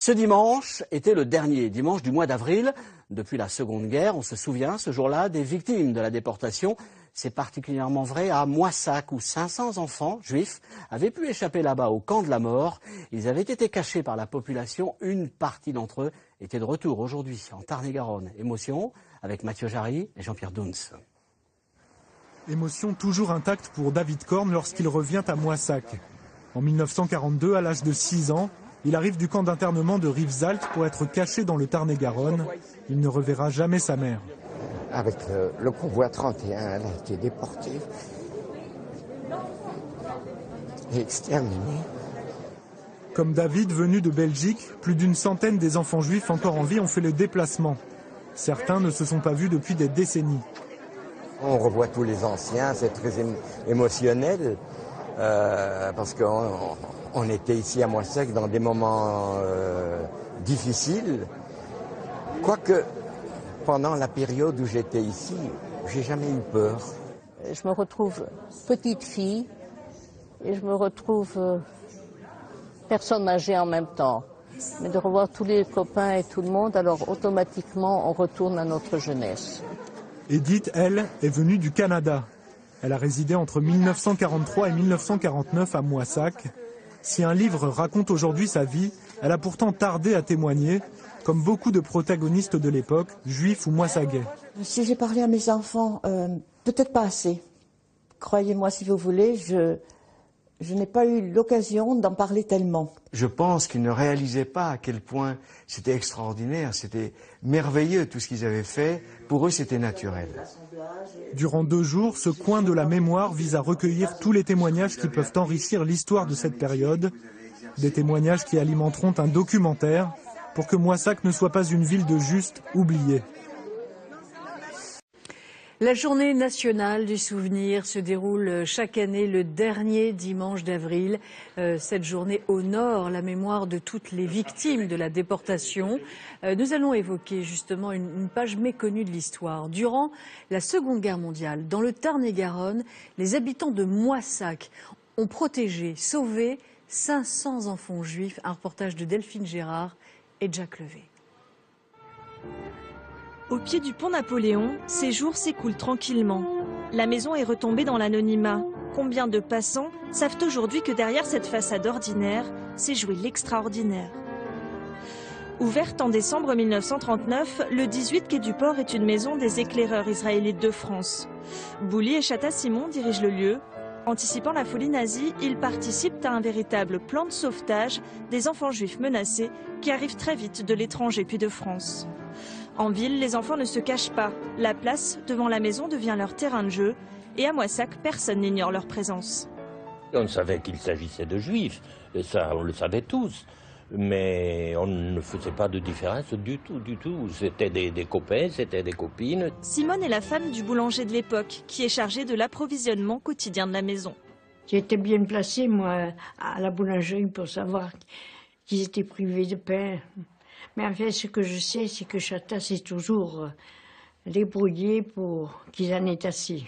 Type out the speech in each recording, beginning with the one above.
Ce dimanche était le dernier dimanche du mois d'avril. Depuis la Seconde Guerre, on se souvient ce jour-là des victimes de la déportation. C'est particulièrement vrai à Moissac, où 500 enfants juifs avaient pu échapper là-bas au camp de la mort. Ils avaient été cachés par la population. Une partie d'entre eux était de retour aujourd'hui en Tarn-et-Garonne. Émotion avec Mathieu Jarry et Jean-Pierre Douns. Émotion toujours intacte pour David Korn lorsqu'il revient à Moissac. En 1942, à l'âge de 6 ans, il arrive du camp d'internement de Rivesaltes pour être caché dans le Tarn-et-Garonne. Il ne reverra jamais sa mère. Avec le convoi 31, elle a été déportée et exterminée. Comme David, venu de Belgique, plus d'une centaine des enfants juifs encore en vie ont fait le déplacement. Certains ne se sont pas vus depuis des décennies. On revoit tous les anciens, c'est très émotionnel parce qu'on était ici à Moissac dans des moments difficiles. Quoique, pendant la période où j'étais ici, j'ai jamais eu peur. Je me retrouve petite fille et je me retrouve personne âgée en même temps. Mais de revoir tous les copains et tout le monde, alors automatiquement on retourne à notre jeunesse. Edith, elle, est venue du Canada. Elle a résidé entre 1943 et 1949 à Moissac. Si un livre raconte aujourd'hui sa vie, elle a pourtant tardé à témoigner, comme beaucoup de protagonistes de l'époque, juifs ou moissagais. Si j'ai parlé à mes enfants, peut-être pas assez. Croyez-moi si vous voulez, je n'ai pas eu l'occasion d'en parler tellement. Je pense qu'ils ne réalisaient pas à quel point c'était extraordinaire, c'était merveilleux tout ce qu'ils avaient fait. Pour eux, c'était naturel. Durant 2 jours, ce coin de la mémoire vise à recueillir tous les témoignages qui peuvent enrichir l'histoire de cette période. Des témoignages qui alimenteront un documentaire pour que Moissac ne soit pas une ville de juste oubliée. La journée nationale du souvenir se déroule chaque année le dernier dimanche d'avril. Cette journée honore la mémoire de toutes les victimes de la déportation. Nous allons évoquer justement une page méconnue de l'histoire. Durant la Seconde Guerre mondiale, dans le Tarn-et-Garonne, les habitants de Moissac ont protégé, sauvé 500 enfants juifs. Un reportage de Delphine Gérard et Jacques Levé. Au pied du pont Napoléon, ces jours s'écoulent tranquillement. La maison est retombée dans l'anonymat. Combien de passants savent aujourd'hui que derrière cette façade ordinaire s'est joué l'extraordinaire. Ouverte en décembre 1939, le 18 quai du Port est une maison des éclaireurs israélites de France. Bouli et Chata-Simon dirigent le lieu. Anticipant la folie nazie, ils participent à un véritable plan de sauvetage des enfants juifs menacés qui arrivent très vite de l'étranger puis de France. En ville, les enfants ne se cachent pas. La place devant la maison devient leur terrain de jeu. Et à Moissac, personne n'ignore leur présence. On savait qu'il s'agissait de juifs, et ça on le savait tous. Mais on ne faisait pas de différence du tout. C'était des copains, c'était des copines. Simone est la femme du boulanger de l'époque, qui est chargée de l'approvisionnement quotidien de la maison. J'étais bien placée, moi, à la boulangerie pour savoir qu'ils étaient privés de pain. Mais en fait, ce que je sais, c'est que Chata s'est toujours débrouillé pour qu'ils en aient assez.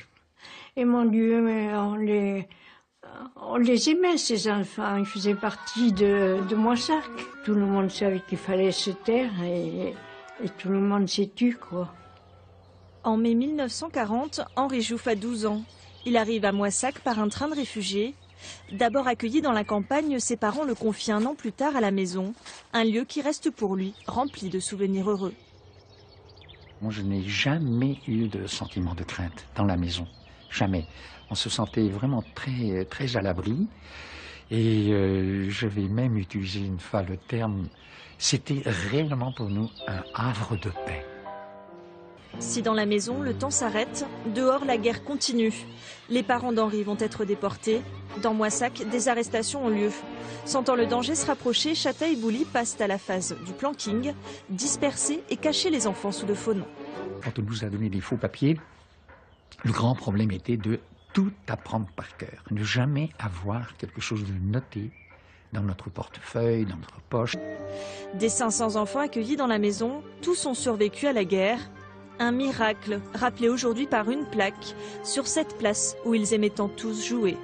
Et mon Dieu, mais on les aimait, ces enfants. Ils faisaient partie de Moissac. Tout le monde savait qu'il fallait se taire et tout le monde s'est tu, quoi. En mai 1940, Henri Jouff a 12 ans. Il arrive à Moissac par un train de réfugiés. D'abord accueilli dans la campagne, ses parents le confient un an plus tard à la maison, un lieu qui reste pour lui rempli de souvenirs heureux. Moi, je n'ai jamais eu de sentiment de crainte dans la maison, jamais. On se sentait vraiment très, très à l'abri et je vais même utiliser une fois le terme, c'était réellement pour nous un havre de paix. Si dans la maison, le temps s'arrête, dehors, la guerre continue. Les parents d'Henri vont être déportés. Dans Moissac, des arrestations ont lieu. Sentant le danger se rapprocher, Chata et Bouli passent à la phase du planking, disperser et cacher les enfants sous de faux noms. Quand on nous a donné des faux papiers, le grand problème était de tout apprendre par cœur. Ne jamais avoir quelque chose de noté dans notre portefeuille, dans notre poche. Des 500 enfants accueillis dans la maison, tous ont survécu à la guerre. Un miracle, rappelé aujourd'hui par une plaque, sur cette place où ils aimaient tant tous jouer.